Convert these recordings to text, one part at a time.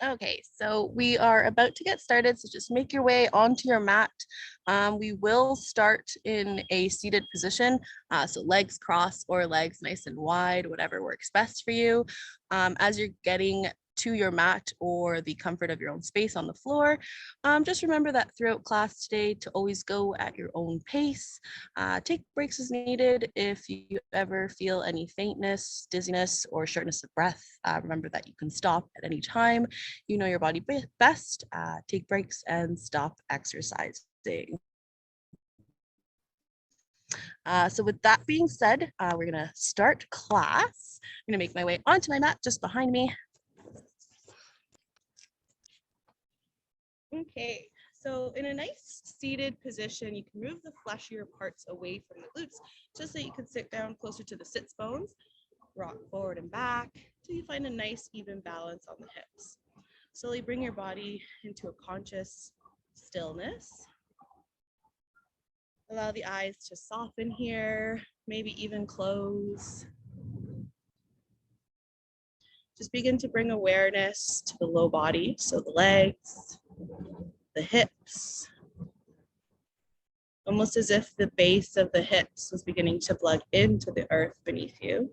Okay, so we are about to get started, so just make your way onto your mat. We will start in a seated position, so legs crossed or legs nice and wide, whatever works best for you. As you're getting to your mat or the comfort of your own space on the floor, just remember that throughout class today to always go at your own pace. Take breaks as needed. If you ever feel any faintness, dizziness, or shortness of breath, remember that you can stop at any time. You know your body best. Take breaks and stop exercising. So with that being said, we're gonna start class. I'm gonna make my way onto my mat just behind me. Okay, so in a nice seated position, you can move the fleshier parts away from the glutes just so you can sit down closer to the sits bones. Rock forward and back till you find a nice even balance on the hips. Slowly bring your body into a conscious stillness. Allow the eyes to soften here, maybe even close. Just begin to bring awareness to the low body, so the legs, the hips, almost as if the base of the hips was beginning to plug into the earth beneath you.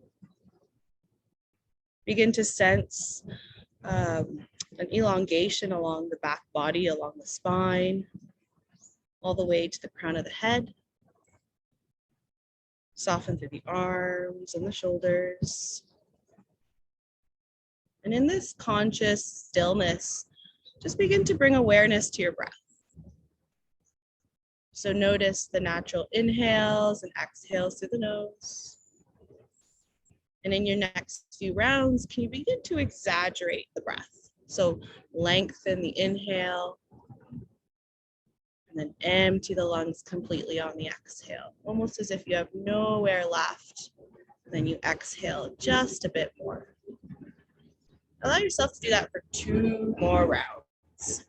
Begin to sense an elongation along the back body, along the spine, all the way to the crown of the head. Soften through the arms and the shoulders. And in this conscious stillness, just begin to bring awareness to your breath. So notice the natural inhales and exhales through the nose. And in your next few rounds, can you begin to exaggerate the breath? So lengthen the inhale and then empty the lungs completely on the exhale, almost as if you have nowhere left. And then you exhale just a bit more. Allow yourself to do that for 2 more rounds.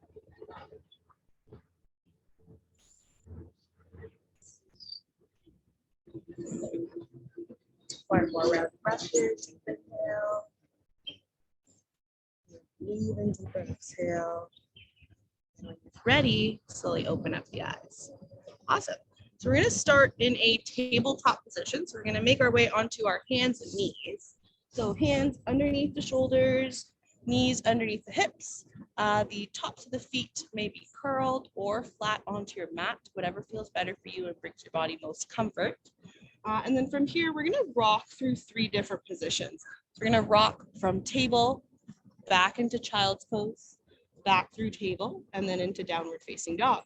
One more round of breath here. Deep inhale. Even deeper exhale. And when you're ready, slowly open up the eyes. Awesome. So we're going to start in a tabletop position. So we're going to make our way onto our hands and knees. So hands underneath the shoulders, knees underneath the hips. The tops of the feet may be curled or flat onto your mat, whatever feels better for you and brings your body most comfort. And then from here, we're going to rock through 3 different positions. So we're going to rock from table, back into child's pose, back through table, and then into downward facing dog.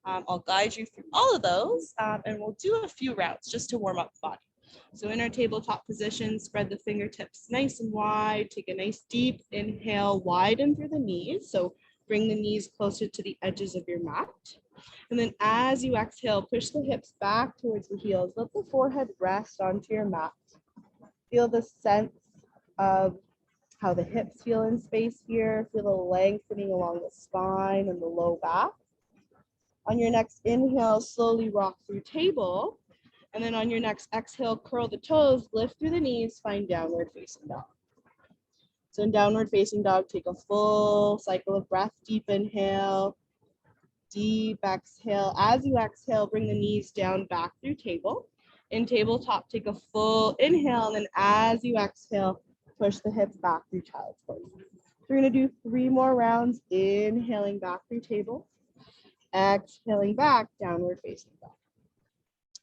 I'll guide you through all of those, and we'll do a few rounds just to warm up the body. So in our tabletop position, spread the fingertips nice and wide. Take a nice deep inhale, widen through the knees. So bring the knees closer to the edges of your mat. And then as you exhale, push the hips back towards the heels. Let the forehead rest onto your mat. Feel the sense of how the hips feel in space here. Feel the lengthening along the spine and the low back. On your next inhale, slowly rock through table. And then on your next exhale, curl the toes, lift through the knees, find downward facing dog. So in downward facing dog, take a full cycle of breath. Deep inhale, deep exhale. As you exhale, bring the knees down back through table. In tabletop, take a full inhale, and then as you exhale, push the hips back through child's pose. We're going to do 3 more rounds, inhaling back through table, exhaling back, downward facing dog.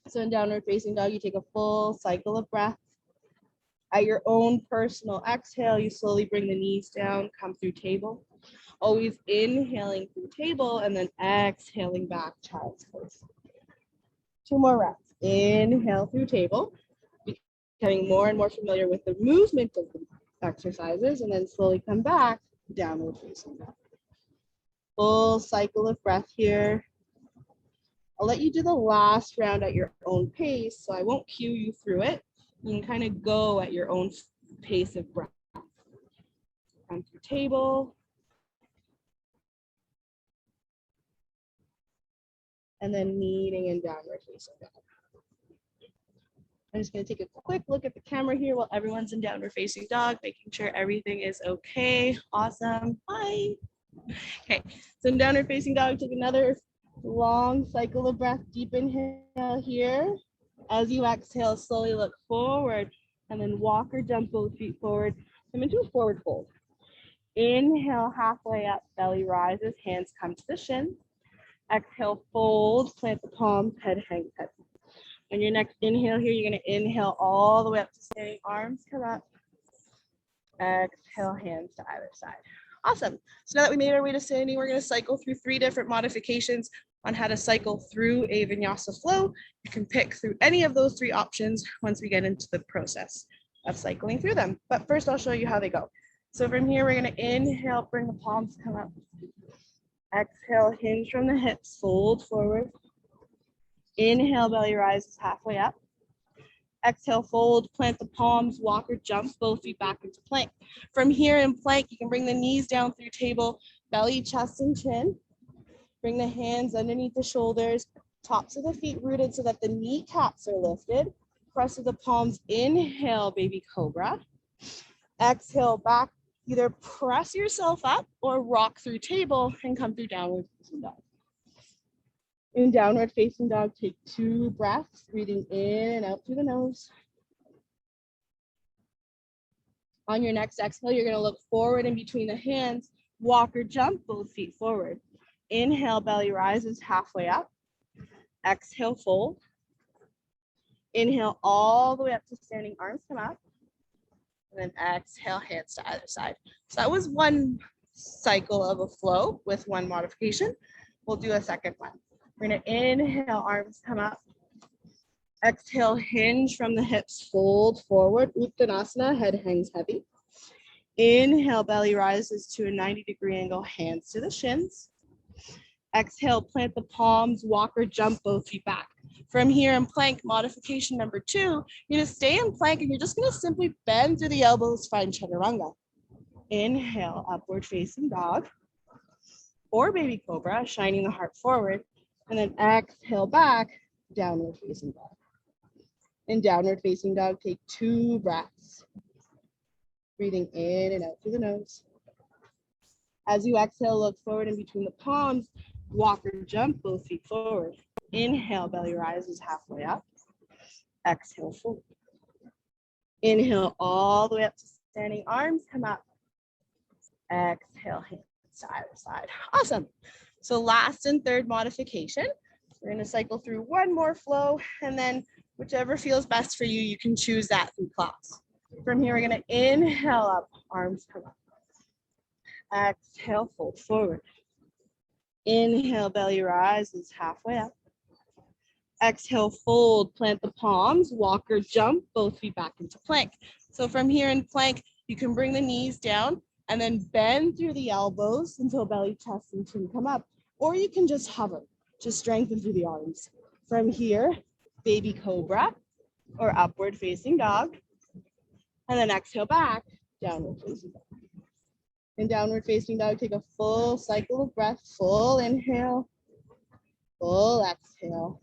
So in downward facing dog, you take a full cycle of breath. At your own personal exhale, you slowly bring the knees down, come through table. Always inhaling through table and then exhaling back, child's pose. 2 more rounds. Inhale through table, becoming more and more familiar with the movement of the exercises, and then slowly come back, downward facing dog. Full cycle of breath here. I'll let you do the last round at your own pace, so I won't cue you through it. You can kind of go at your own pace of breath. Come through table. And then kneading and downward facing dog. I'm just going to take a quick look at the camera here while everyone's in downward facing dog, making sure everything is okay. Awesome. Bye. Okay, so in downward facing dog, take another long cycle of breath, deep inhale here. As you exhale, slowly look forward and then walk or jump both feet forward. Come into a forward fold. Inhale, halfway up, belly rises, hands come to the shin. Exhale, fold, plant the palms, head hangs head. On your next inhale here, you're going to inhale all the way up to standing, arms come up. Exhale, hands to either side. Awesome. So now that we made our way to standing, we're going to cycle through 3 different modifications on how to cycle through a vinyasa flow. You can pick through any of those 3 options once we get into the process of cycling through them. But first, I'll show you how they go. So from here, we're going to inhale, bring the palms come up. Exhale, hinge from the hips, fold forward. Inhale, belly rises halfway up. Exhale, fold, plant the palms, walk or jump both feet back into plank. From here in plank, you can bring the knees down through table, belly, chest, and chin. Bring the hands underneath the shoulders, tops of the feet rooted so that the kneecaps are lifted. Press of the palms, inhale, baby cobra. Exhale, back, either press yourself up or rock through table and come through downward facing dog. In downward facing dog, take 2 breaths, breathing in and out through the nose. On your next exhale, you're going to look forward in between the hands, walk or jump both feet forward. Inhale, belly rises halfway up. Exhale, fold. Inhale all the way up to standing, arms come up. And then exhale, hands to either side. So that was one cycle of a flow with one modification. We'll do a second one. We're going to inhale, arms come up. Exhale, hinge from the hips, fold forward. Uttanasana, head hangs heavy. Inhale, belly rises to a 90-degree angle, hands to the shins. Exhale, plant the palms, walk or jump both feet back. From here in plank, modification number 2, you're going to stay in plank and you're just going to simply bend through the elbows, find chaturanga. Inhale, upward facing dog or baby cobra, shining the heart forward. And then exhale back, downward facing dog. In downward facing dog, take 2 breaths. Breathing in and out through the nose. As you exhale, look forward in between the palms, walk or jump both feet forward. Inhale, belly rises halfway up. Exhale, fold. Inhale all the way up to standing, arms come up. Exhale, hands to either side. Awesome. So last and third modification, we're going to cycle through one more flow, and then whichever feels best for you, you can choose that through class. From here, we're going to inhale up, arms come up. Exhale, fold forward. Inhale, belly rises halfway up. Exhale, fold, plant the palms, walk or jump both feet back into plank. So from here in plank, you can bring the knees down and then bend through the elbows until belly, chest, and chin come up. Or you can just hover, just strengthen through the arms. From here, baby cobra or upward facing dog. And then exhale back, downward facing dog. In downward facing dog, take a full cycle of breath, full inhale, full exhale.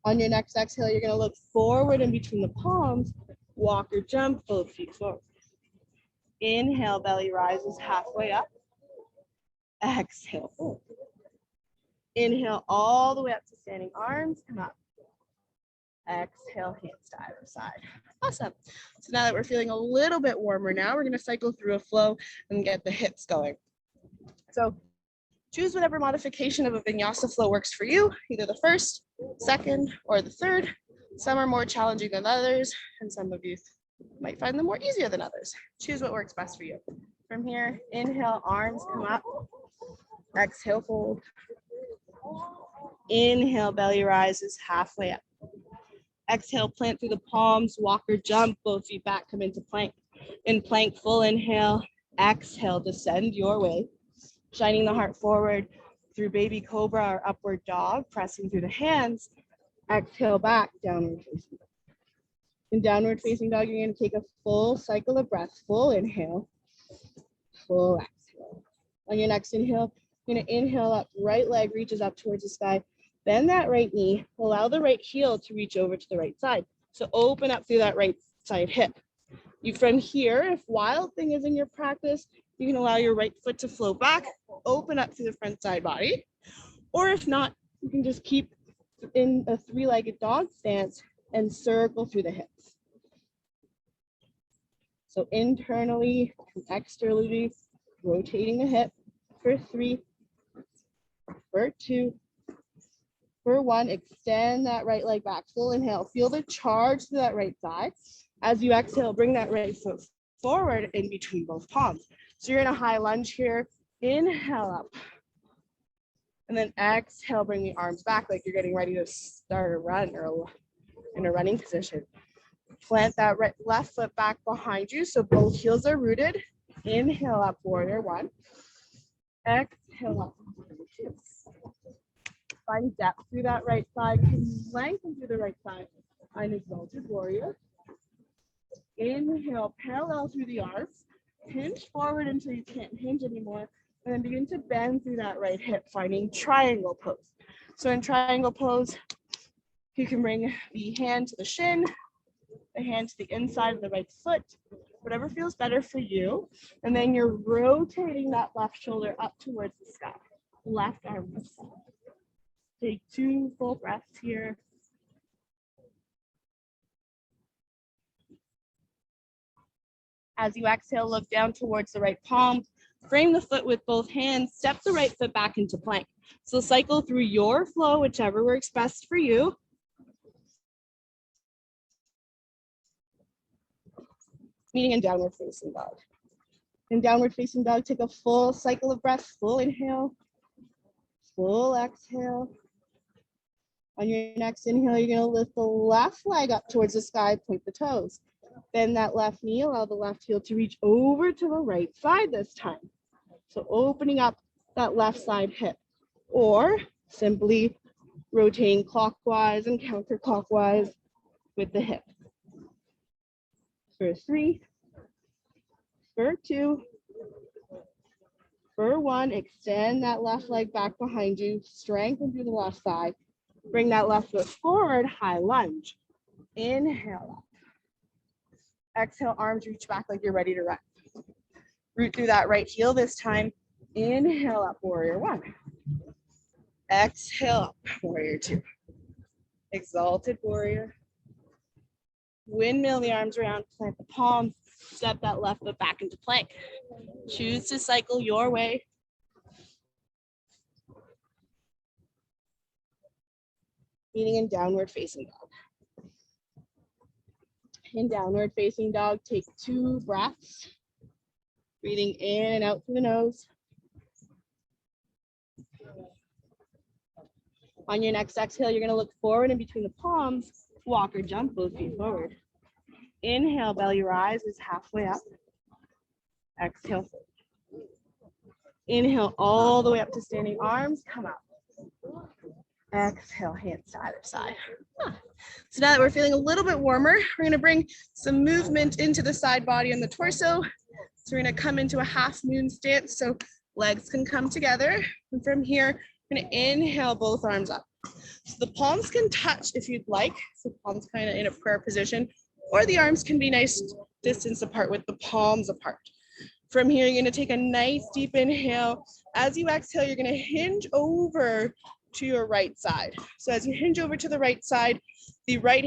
On your next exhale, you're going to look forward in between the palms, walk or jump both feet forward. Inhale, belly rises halfway up. Exhale, fold. Inhale all the way up to standing, arms come up. Exhale, hands to either side. Awesome. So now that we're feeling a little bit warmer now, we're going to cycle through a flow and get the hips going. So choose whatever modification of a vinyasa flow works for you, either the first, second, or the third. Some are more challenging than others, and some of you might find them more easier than others. Choose what works best for you. From here, inhale, arms come up. Exhale, fold. Inhale, belly rises halfway up. Exhale, plant through the palms, walk or jump, both feet back, come into plank. In plank, full inhale. Exhale, descend your way. Shining the heart forward through baby cobra or upward dog, pressing through the hands. Exhale back, downward facing dog. In downward facing dog, you're going to take a full cycle of breath. Full inhale, full exhale. On your next inhale, you're going to inhale up, right leg reaches up towards the sky. Bend that right knee, allow the right heel to reach over to the right side. So open up through that right side hip. You from here, if wild thing is in your practice, you can allow your right foot to flow back, open up through the front side body. Or if not, you can just keep in a three-legged dog stance and circle through the hips. So internally and externally, rotating the hip for 3, for 2, for 1. Extend that right leg back. Full inhale. Feel the charge to that right side. As you exhale, bring that right foot forward in between both palms. So you're in a high lunge here. Inhale up. And then exhale, bring the arms back like you're getting ready to start a run or in a running position. Plant that left foot back behind you so both heels are rooted. Inhale up, warrior 1. Exhale up, warrior 2. Find depth through that right side. Lengthen through the right side. Find exalted warrior. Inhale, parallel through the arms. Hinge forward until you can't hinge anymore. And then begin to bend through that right hip, finding triangle pose. So in triangle pose, you can bring the hand to the shin, the hand to the inside of the right foot, whatever feels better for you. And then you're rotating that left shoulder up towards the sky. Left arm to the sky. Take 2 full breaths here. As you exhale, look down towards the right palm. Frame the foot with both hands. Step the right foot back into plank. So cycle through your flow, whichever works best for you. Meeting in downward facing dog. In downward facing dog, take a full cycle of breath. Full inhale, full exhale. On your next inhale, you're gonna lift the left leg up towards the sky, point the toes. Bend that left knee, allow the left heel to reach over to the right side this time. So opening up that left side hip, or simply rotating clockwise and counterclockwise with the hip. For 3, for 2, for 1, extend that left leg back behind you, strengthen through the left side. Bring that left foot forward, high lunge. Inhale up. Exhale, arms reach back like you're ready to run. Root through that right heel this time. Inhale up, warrior 1. Exhale up, warrior 2. Exalted warrior. Windmill the arms around, plant the palms, step that left foot back into plank. Choose to cycle your way. Meeting in downward facing dog. In downward facing dog, take 2 breaths. Breathing in and out through the nose. On your next exhale, you're gonna look forward in between the palms, walk or jump both feet forward. Inhale, belly rises halfway up. Exhale. Inhale all the way up to standing arms, come up. Exhale, hands to either side. So now that we're feeling a little bit warmer, we're gonna bring some movement into the side body and the torso. So we're gonna come into a half moon stance so legs can come together. And from here, we're gonna inhale both arms up. So the palms can touch if you'd like. So palms kind of in a prayer position, or the arms can be nice distance apart with the palms apart. From here, you're gonna take a nice deep inhale. As you exhale, you're gonna hinge over to your right side. So as you hinge over to the right side, the right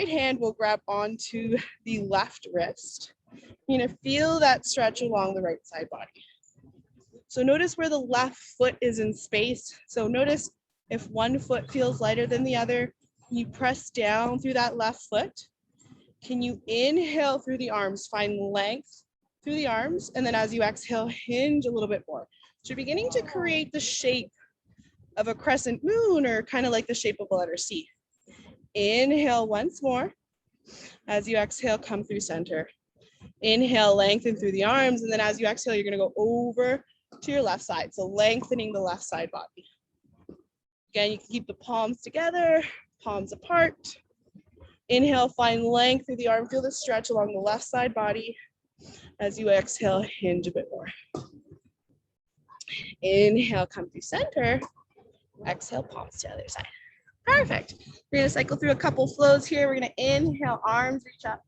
hand will grab onto the left wrist. You're gonna feel that stretch along the right side body. So notice where the left foot is in space. So notice if one foot feels lighter than the other, you press down through that left foot. Can you inhale through the arms, find length through the arms, and then as you exhale, hinge a little bit more. So you're beginning to create the shape of a crescent moon, or kind of like the shape of a letter C. Inhale once more. As you exhale, come through center. Inhale, lengthen through the arms, and then as you exhale, you're gonna go over to your left side. So lengthening the left side body. Again, you can keep the palms together, palms apart. Inhale, find length through the arm. Feel the stretch along the left side body. As you exhale, hinge a bit more. Inhale, come through center. Exhale, palms to the other side. Perfect. We're gonna cycle through a couple flows here. We're gonna inhale, arms reach up.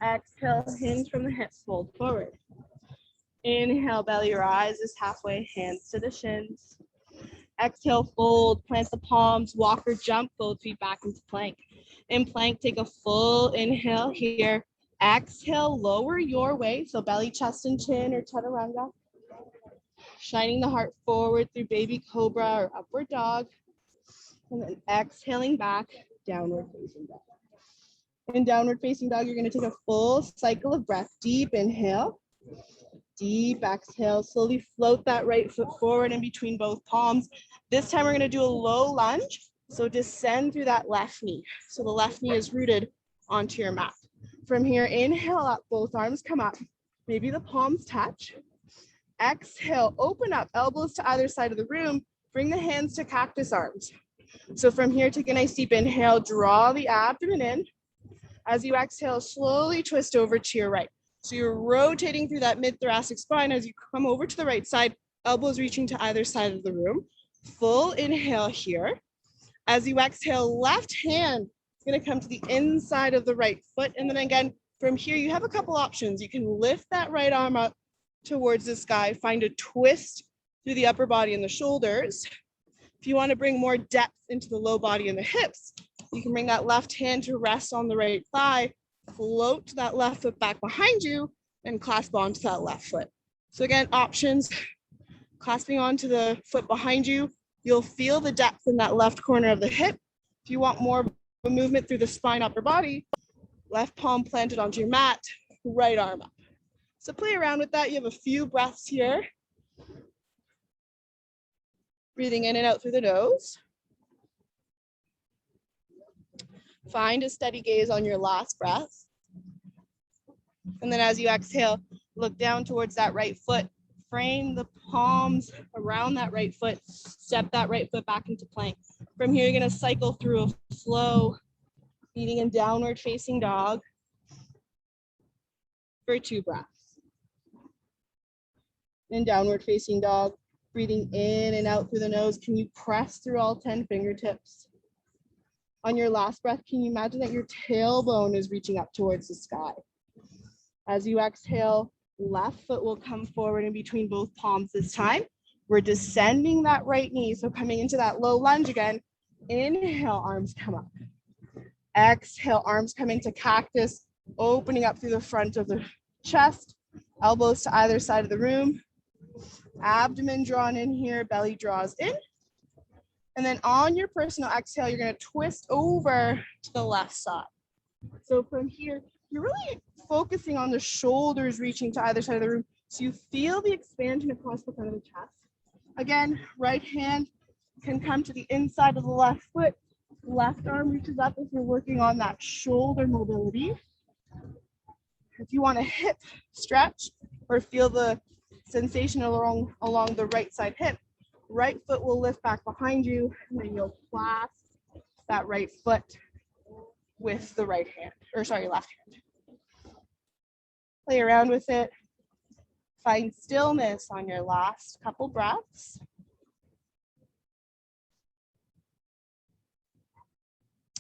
Exhale, hinge from the hips, fold forward. Inhale, belly rises halfway, hands to the shins. Exhale, fold, plant the palms, walk or jump, both feet back into plank. In plank, take a full inhale here. Exhale, lower your weight, so belly, chest, and chin or chaturanga. Shining the heart forward through baby cobra or upward dog. And then exhaling back, downward facing dog. In downward facing dog, you're gonna take a full cycle of breath. Deep inhale, deep exhale. Slowly float that right foot forward in between both palms. This time we're gonna do a low lunge. So descend through that left knee. So the left knee is rooted onto your mat. From here, inhale up, both arms come up. Maybe the palms touch. Exhale, open up, elbows to either side of the room. Bring the hands to cactus arms. So from here, take a nice deep inhale, draw the abdomen in. As you exhale, slowly twist over to your right. So you're rotating through that mid-thoracic spine as you come over to the right side, elbows reaching to either side of the room. Full inhale here. As you exhale, left hand is gonna come to the inside of the right foot. And then again, from here, you have a couple options. You can lift that right arm up towards the sky, find a twist through the upper body and the shoulders. If you wanna bring more depth into the low body and the hips, you can bring that left hand to rest on the right thigh, float that left foot back behind you, and clasp onto that left foot. So again, options, clasping onto the foot behind you, you'll feel the depth in that left corner of the hip. If you want more of a movement through the spine, upper body, left palm planted onto your mat, right arm up. So play around with that. You have a few breaths here. Breathing in and out through the nose. Find a steady gaze on your last breath. And then as you exhale, look down towards that right foot. Frame the palms around that right foot. Step that right foot back into plank. From here, you're gonna cycle through a flow, meeting in downward facing dog for 2 breaths. In downward facing dog, breathing in and out through the nose. Can you press through all 10 fingertips? On your last breath, can you imagine that your tailbone is reaching up towards the sky? As you exhale, left foot will come forward in between both palms this time. We're descending that right knee, so coming into that low lunge again. Inhale, arms come up. Exhale, arms coming to cactus, opening up through the front of the chest, elbows to either side of the room. Abdomen drawn in here, belly draws in. And then on your personal exhale, you're gonna twist over to the left side. So from here, you're really focusing on the shoulders reaching to either side of the room. So you feel the expansion across the front of the chest. Again, right hand can come to the inside of the left foot. Left arm reaches up if you're working on that shoulder mobility. If you want a hip stretch or feel the sensation along the right side hip, right foot will lift back behind you, and then you'll clasp that right foot with the right hand, or sorry, left hand. Play around with it. Find stillness on your last couple breaths.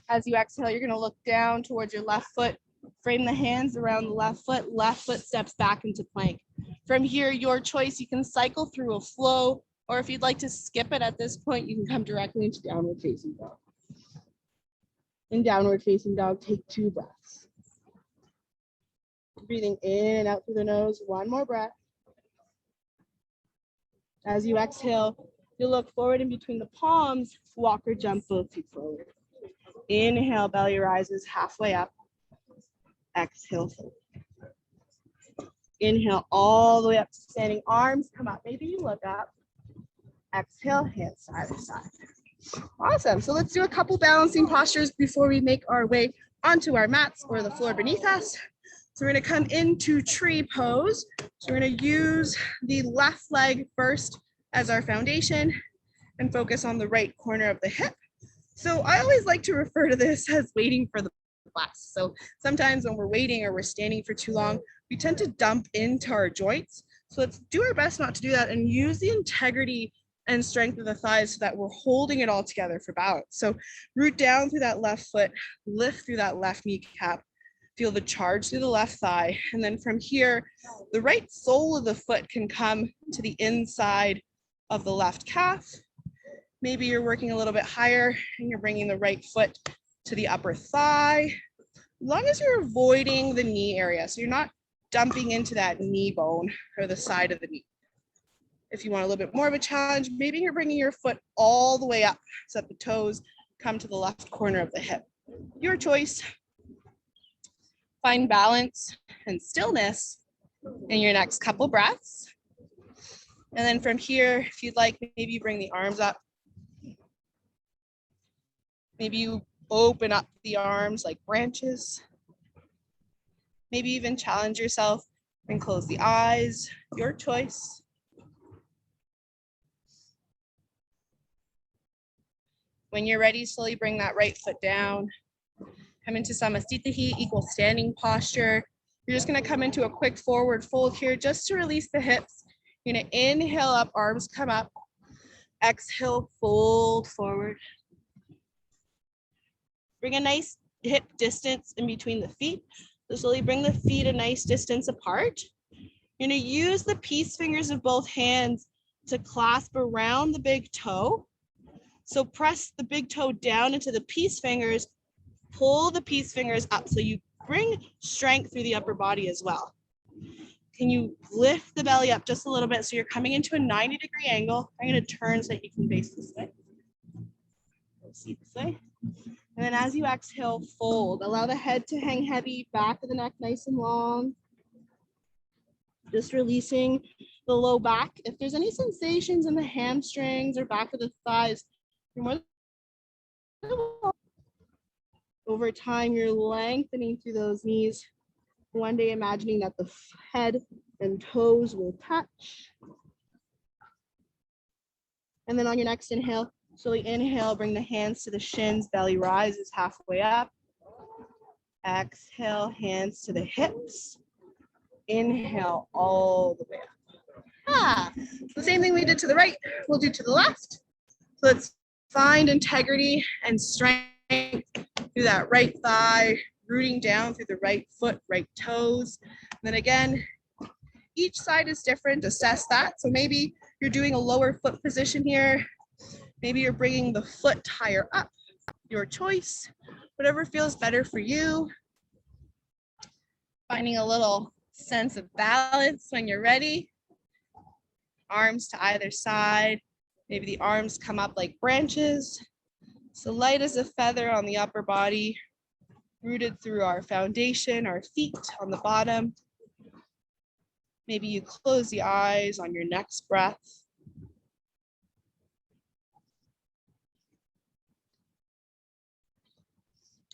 As you exhale, you're gonna look down towards your left foot, frame the hands around the left foot steps back into plank. From here, your choice, you can cycle through a flow, or if you'd like to skip it at this point, you can come directly into downward facing dog. In downward facing dog, take 2 breaths. Breathing in and out through the nose, 1 more breath. As you exhale, you'll look forward in between the palms, walk or jump both feet forward. Inhale, belly rises halfway up. Exhale, fold. Inhale all the way up to standing, arms come up. Maybe you look up. Exhale, hands to either side. Awesome. So let's do a couple balancing postures before we make our way onto our mats or the floor beneath us. So we're going to come into tree pose. So we're going to use the left leg first as our foundation and focus on the right corner of the hip. So I always like to refer to this as waiting for the bus. So sometimes when we're waiting or we're standing for too long, we tend to dump into our joints. So let's do our best not to do that and use the integrity and strength of the thighs so that we're holding it all together for balance. So root down through that left foot, lift through that left kneecap, feel the charge through the left thigh. And then from here, the right sole of the foot can come to the inside of the left calf. Maybe you're working a little bit higher and you're bringing the right foot to the upper thigh, as long as you're avoiding the knee area. So you're not dumping into that knee bone or the side of the knee. If you want a little bit more of a challenge, maybe you're bringing your foot all the way up so that the toes come to the left corner of the hip. Your choice. Find balance and stillness in your next couple breaths. And then from here, if you'd like, maybe you bring the arms up. Maybe you open up the arms like branches. Maybe even challenge yourself and close the eyes. Your choice. When you're ready, slowly bring that right foot down. Come into Samasthitihi, equal standing posture. You're just gonna come into a quick forward fold here just to release the hips. You're gonna inhale up, arms come up. Exhale, fold forward. Bring a nice hip distance in between the feet. So slowly bring the feet a nice distance apart. You're gonna use the peace fingers of both hands to clasp around the big toe. So press the big toe down into the peace fingers, pull the peace fingers up so you bring strength through the upper body as well. Can you lift the belly up just a little bit so you're coming into a 90-degree angle? I'm going to turn so that you can face this way. See this way. And then as you exhale, fold. Allow the head to hang heavy, back of the neck nice and long. Just releasing the low back. If there's any sensations in the hamstrings or back of the thighs, you're more than welcome. Over time, you're lengthening through those knees. One day, imagining that the head and toes will touch. And then on your next inhale, slowly inhale, bring the hands to the shins, belly rises halfway up. Exhale, hands to the hips. Inhale all the way up. The same thing we did to the right, we'll do to the left. So let's find integrity and strength through that right thigh, rooting down through the right foot, right toes. And then again, each side is different, assess that. So maybe you're doing a lower foot position here. Maybe you're bringing the foot higher up, your choice, whatever feels better for you. Finding a little sense of balance when you're ready. Arms to either side. Maybe the arms come up like branches. So light as a feather on the upper body, rooted through our foundation, our feet on the bottom. Maybe you close the eyes on your next breath.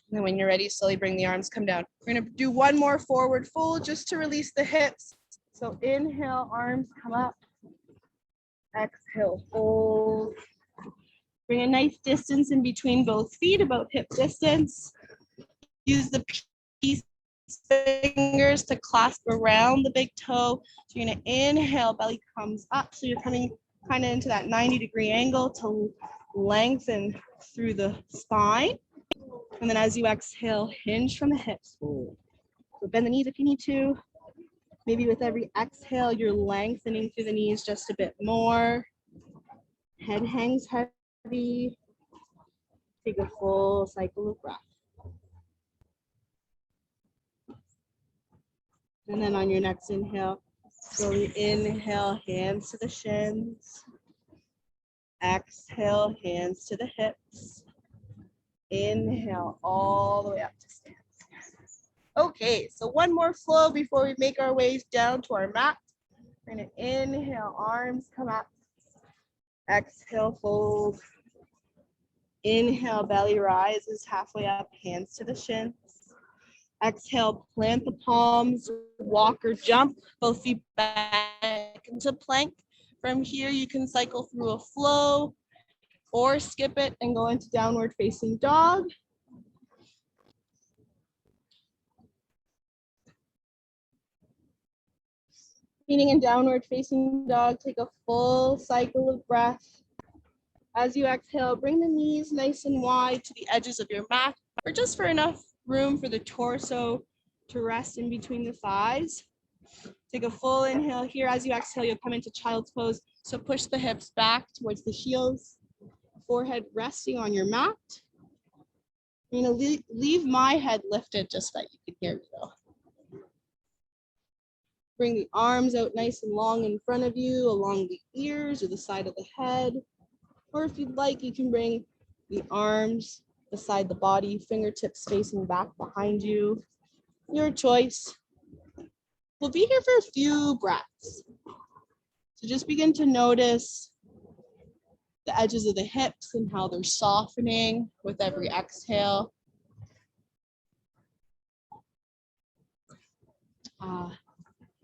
And then when you're ready, slowly bring the arms, come down. We're gonna do one more forward fold just to release the hips. So inhale, arms come up. Exhale, fold. Bring a nice distance in between both feet, about hip distance. Use the peace fingers to clasp around the big toe. So you're gonna inhale, belly comes up. So you're coming kind of into that 90-degree angle to lengthen through the spine. And then as you exhale, hinge from the hips. So bend the knees if you need to. Maybe with every exhale, you're lengthening through the knees just a bit more. Head hangs heavy. Take a full cycle of breath. And then on your next inhale, slowly inhale, hands to the shins. Exhale, hands to the hips. Inhale all the way up to stand. Okay, so one more flow before we make our way down to our mat. We're gonna inhale, arms come up. Exhale, fold. Inhale, belly rises halfway up, hands to the shins. Exhale, plant the palms, walk or jump, both feet back into plank. From here, you can cycle through a flow or skip it and go into downward facing dog. Meaning in downward facing dog, take a full cycle of breath. As you exhale, bring the knees nice and wide to the edges of your mat, or just for enough room for the torso to rest in between the thighs. Take a full inhale here. As you exhale, you'll come into child's pose. So push the hips back towards the heels, forehead resting on your mat. I'm gonna leave my head lifted just so that you can hear me though. Bring the arms out nice and long in front of you, along the ears or the side of the head. Or if you'd like, you can bring the arms beside the body, fingertips facing back behind you. Your choice. We'll be here for a few breaths. So just begin to notice the edges of the hips and how they're softening with every exhale.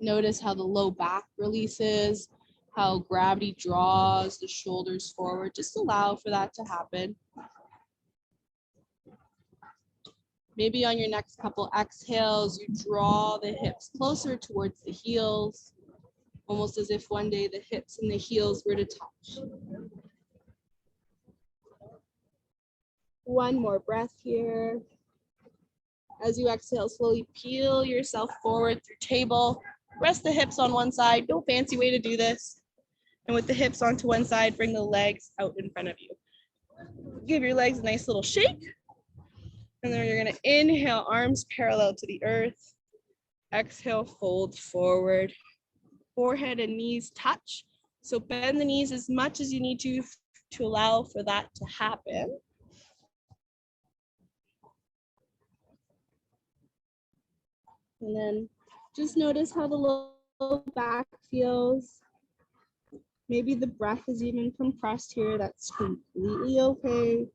Notice how the low back releases, how gravity draws the shoulders forward. Just allow for that to happen. Maybe on your next couple exhales, you draw the hips closer towards the heels, almost as if one day the hips and the heels were to touch. One more breath here. As you exhale, slowly peel yourself forward through table. Rest the hips on one side. No fancy way to do this. And with the hips onto one side, bring the legs out in front of you. Give your legs a nice little shake. And then you're gonna inhale, arms parallel to the earth. Exhale, fold forward. Forehead and knees touch. So bend the knees as much as you need to allow for that to happen. And then just notice how the low back feels. Maybe the breath is even compressed here. That's completely okay.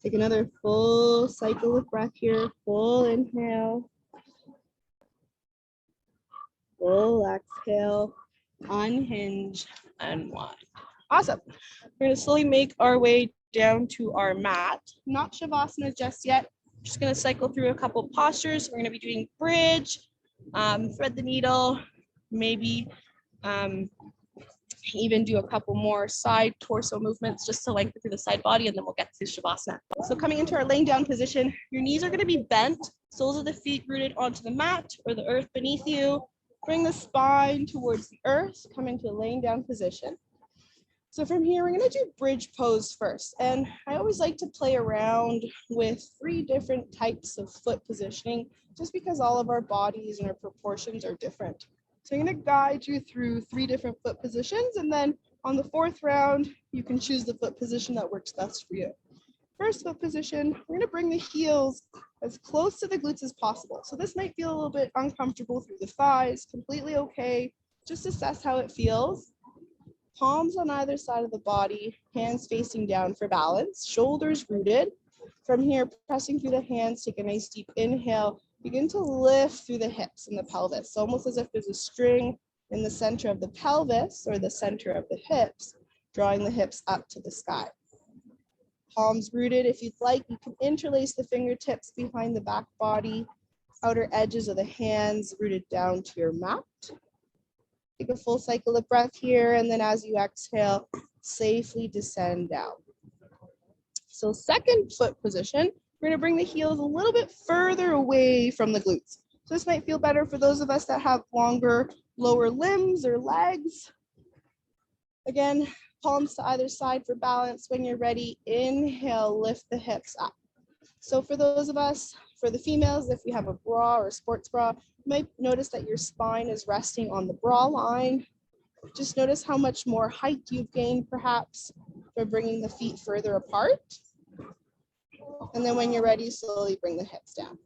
Take another full cycle of breath here. Full inhale. Full exhale. Unhinge, unwind. Awesome. We're going to slowly make our way down to our mat. Not Shavasana just yet. Just going to cycle through a couple postures. We're going to be doing bridge, thread the needle, maybe even do a couple more side torso movements just to lengthen through the side body, and then we'll get to Shavasana. So coming into our laying down position, your knees are going to be bent, soles of the feet rooted onto the mat or the earth beneath you. Bring the spine towards the earth, come into a laying down position. So from here, we're going to do bridge pose first. And I always like to play around with 3 different types of foot positioning, just because all of our bodies and our proportions are different. So I'm going to guide you through 3 different foot positions. And then on the 4th round, you can choose the foot position that works best for you. First foot position, we're going to bring the heels as close to the glutes as possible. So this might feel a little bit uncomfortable through the thighs, completely okay. Just assess how it feels. Palms on either side of the body, hands facing down for balance, shoulders rooted. From here, pressing through the hands, take a nice deep inhale. Begin to lift through the hips and the pelvis, almost as if there's a string in the center of the pelvis or the center of the hips, drawing the hips up to the sky. Palms rooted. If you'd like, you can interlace the fingertips behind the back body, outer edges of the hands rooted down to your mat. Take a full cycle of breath here, and then as you exhale, safely descend down. So second foot position, we're going to bring the heels a little bit further away from the glutes. So this might feel better for those of us that have longer lower limbs or legs. Again, palms to either side for balance. When you're ready, inhale, lift the hips up. So for those of us, for the females, if we have a bra or a sports bra, you might notice that your spine is resting on the bra line. Just notice how much more height you've gained, perhaps, by bringing the feet further apart. And then when you're ready, slowly bring the hips down.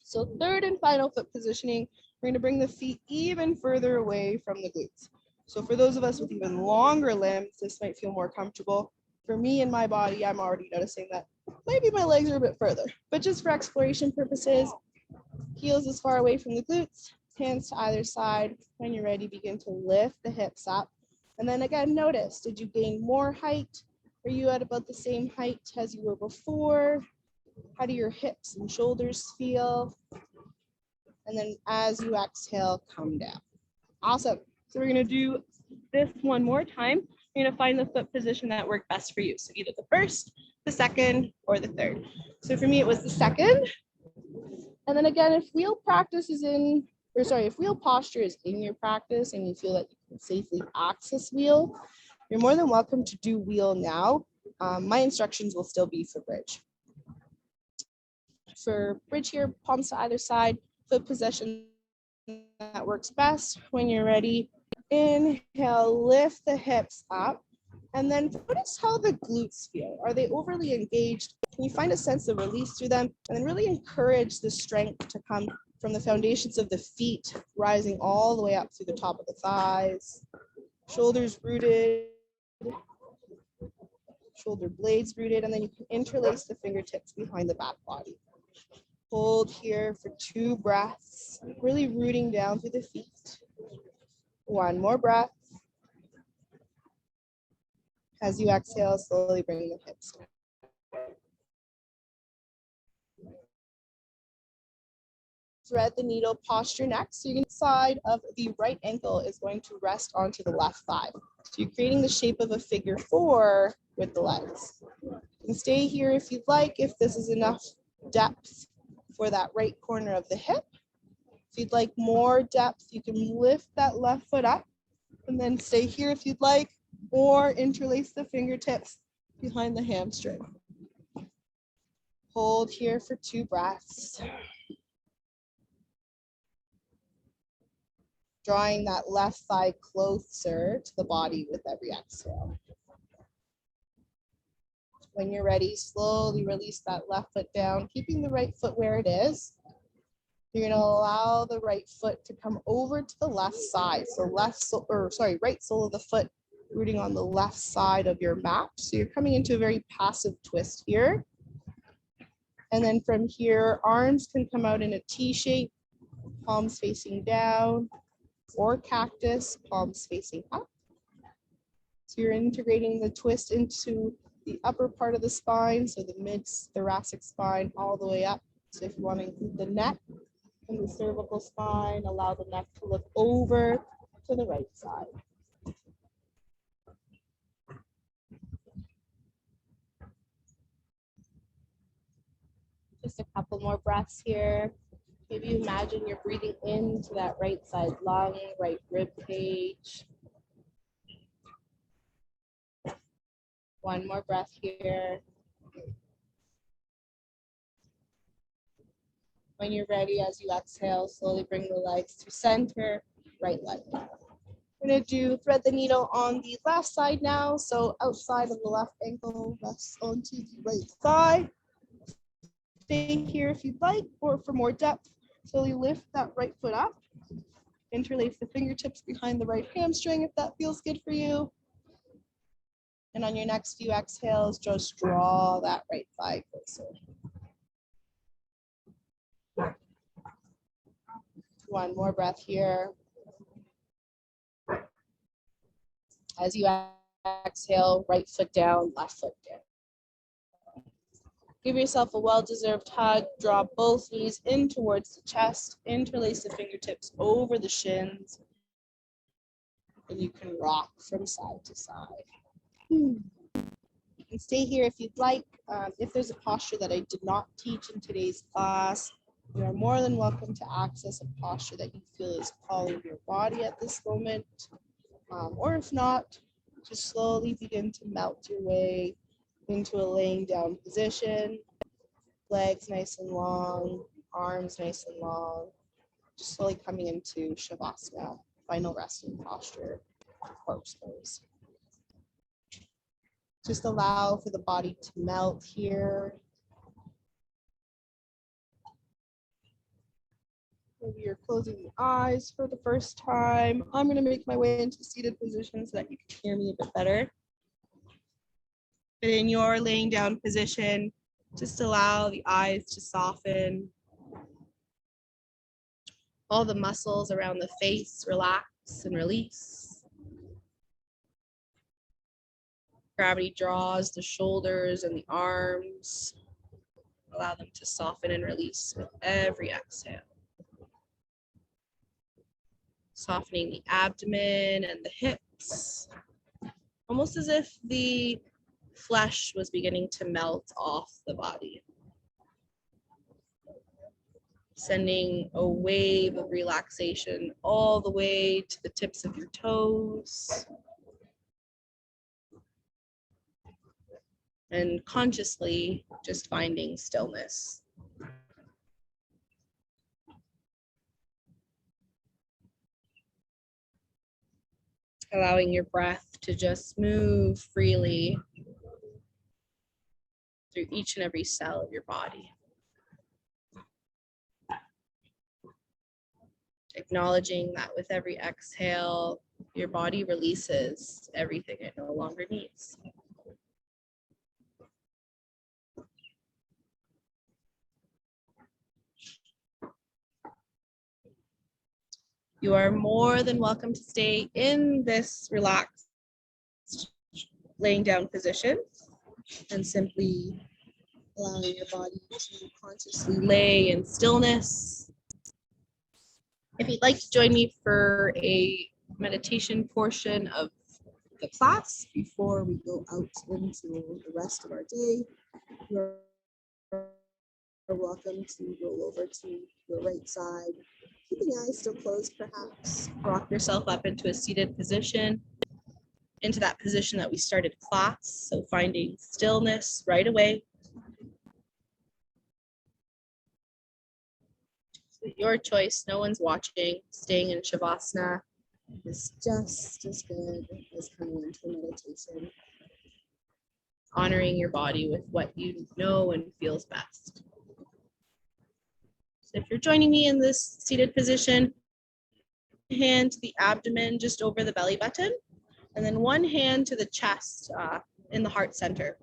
So third and final foot positioning, we're going to bring the feet even further away from the glutes. So for those of us with even longer limbs, this might feel more comfortable. For me and my body, I'm already noticing that maybe my legs are a bit further, but just for exploration purposes, heels as far away from the glutes, hands to either side. When you're ready, begin to lift the hips up. And then again, notice, did you gain more height? Are you at about the same height as you were before? How do your hips and shoulders feel? And then as you exhale, come down. Awesome. So we're going to do this one more time, you're gonna find the foot position that worked best for you. So either the first, the second, or the third. So for me, it was the second. And then again, if wheel practice is in, or sorry, if wheel posture is in your practice and you feel that you can safely access wheel, you're more than welcome to do wheel now. My instructions will still be for bridge. For bridge here, palms to either side, foot position that works best. When you're ready, inhale, lift the hips up, and then notice how the glutes feel. Are they overly engaged? Can you find a sense of release through them? And then really encourage the strength to come from the foundations of the feet, rising all the way up through the top of the thighs, shoulders rooted, shoulder blades rooted, and then you can interlace the fingertips behind the back body. Hold here for 2 breaths, really rooting down through the feet. 1 more breath. As you exhale, slowly bring the hips down. Thread the needle posture next. So you're side of the right ankle is going to rest onto the left thigh. So you're creating the shape of a figure 4 with the legs. You can stay here if you'd like, if this is enough depth for that right corner of the hip. If you'd like more depth, you can lift that left foot up and then stay here if you'd like, or interlace the fingertips behind the hamstring. Hold here for 2 breaths. Drawing that left thigh closer to the body with every exhale. When you're ready, slowly release that left foot down, keeping the right foot where it is. You're gonna allow the right foot to come over to the left side. So right sole of the foot rooting on the left side of your mat. So you're coming into a very passive twist here. And then from here, arms can come out in a T shape, palms facing down, or cactus, palms facing up. So you're integrating the twist into the upper part of the spine, so the mid-thoracic spine all the way up. So if you want to include the neck and the cervical spine, allow the neck to look over to the right side. Just a couple more breaths here. Maybe you imagine you're breathing into that right side lung, right rib cage. 1 more breath here. When you're ready, as you exhale, slowly bring the legs to center, right leg down. We're gonna do thread the needle on the left side now. So outside of the left ankle, rests onto the right thigh. Stay here if you'd like, or for more depth, slowly lift that right foot up. Interlace the fingertips behind the right hamstring if that feels good for you. And on your next few exhales, just draw that right thigh closer. 1 more breath here. As you exhale, right foot down, left foot down. Give yourself a well-deserved hug. Draw both knees in towards the chest. Interlace the fingertips over the shins. And you can rock from side to side. You can stay here if you'd like. If there's a posture that I did not teach in today's class, you are more than welcome to access a posture that you feel is calling your body at this moment. Or if not, just slowly begin to melt your way into a laying down position. Legs nice and long, arms nice and long. Just slowly coming into Shavasana, final resting posture, corpse pose. Just allow for the body to melt here. Maybe you're closing the eyes for the first time. I'm going to make my way into seated position so that you can hear me a bit better. But in your laying down position, just allow the eyes to soften. All the muscles around the face relax and release. Gravity draws the shoulders and the arms. Allow them to soften and release with every exhale. Softening the abdomen and the hips. relax, almost as if the flesh was beginning to melt off the body, sending a wave of relaxation all the way to the tips of your toes, and consciously just finding stillness. Allowing your breath to just move freely through each and every cell of your body. Acknowledging that with every exhale, your body releases everything it no longer needs. You are more than welcome to stay in this relaxed laying down position and simply allowing your body to consciously lay in stillness. If you'd like to join me for a meditation portion of the class before we go out into the rest of our day, you're welcome to roll over to your right side, keeping the eyes still closed perhaps. Rock yourself up into a seated position, into that position that we started class, so finding stillness right away. Your choice, no one's watching. Staying in Shavasana is just as good as coming into meditation. Honoring your body with what you know and feels best. So if you're joining me in this seated position, hand to the abdomen just over the belly button, and then one hand to the chest in the heart center.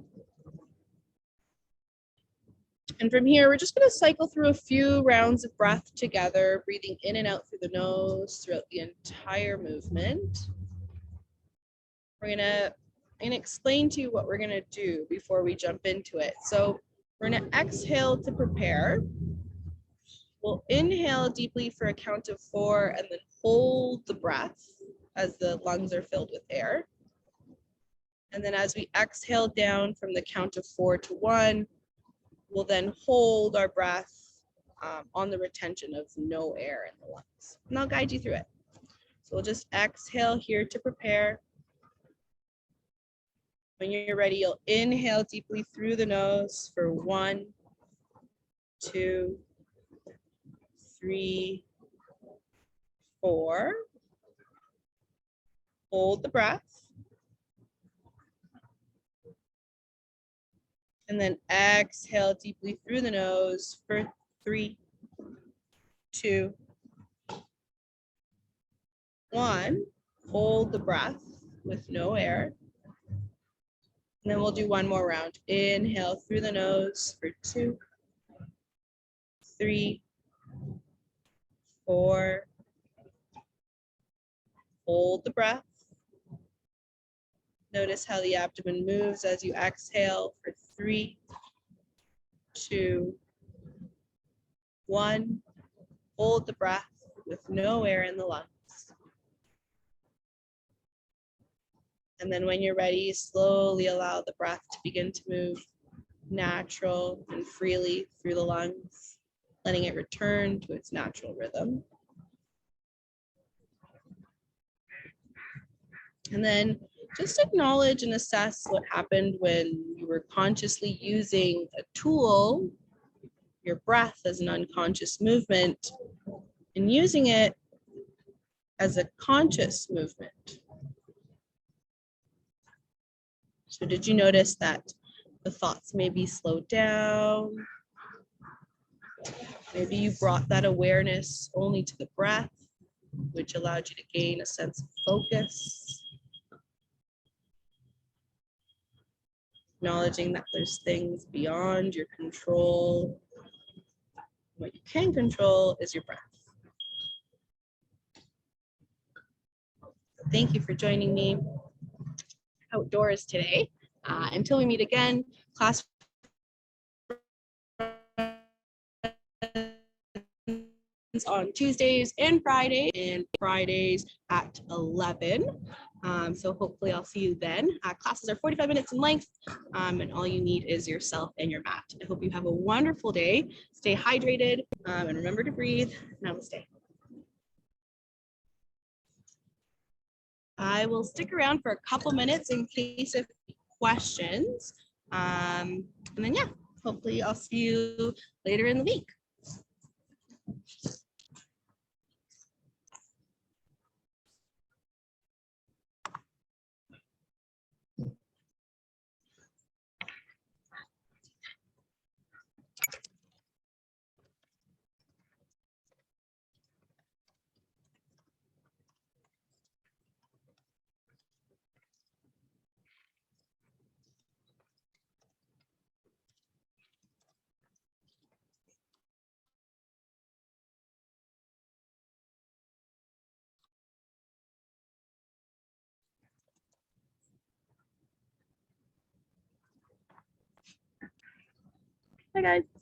And from here, we're just going to cycle through a few rounds of breath together, breathing in and out through the nose throughout the entire movement. I'm gonna explain to you what we're going to do before we jump into it. So we're going to exhale to prepare. We'll inhale deeply for a count of 4 and then hold the breath as the lungs are filled with air. And then as we exhale down from the count of 4 to 1, we'll then hold our breath on the retention of no air in the lungs. And I'll guide you through it. So we'll just exhale here to prepare. When you're ready, you'll inhale deeply through the nose for 1, 2, 3, 4. Hold the breath. And then exhale deeply through the nose for 3, 2, 1. Hold the breath with no air. And then we'll do one more round. Inhale through the nose for 2, 3, 4. Hold the breath. Notice how the abdomen moves as you exhale for 3, 2, 1. Hold the breath with no air in the lungs. And then when you're ready, slowly allow the breath to begin to move natural and freely through the lungs, letting it return to its natural rhythm. And then just acknowledge and assess what happened when you were consciously using a tool, your breath as an unconscious movement, and using it as a conscious movement. So did you notice that the thoughts maybe slowed down? Maybe you brought that awareness only to the breath, which allowed you to gain a sense of focus. Acknowledging that there's things beyond your control. What you can control is your breath. Thank you for joining me outdoors today. Until we meet again, class on Tuesdays and Fridays at 11. So hopefully I'll see you then. Classes are 45 minutes in length, and all you need is yourself and your mat. I hope you have a wonderful day. Stay hydrated, and remember to breathe. Namaste. I will stick around for a couple minutes in case of questions. And then, yeah, hopefully I'll see you later in the week. Hi, guys.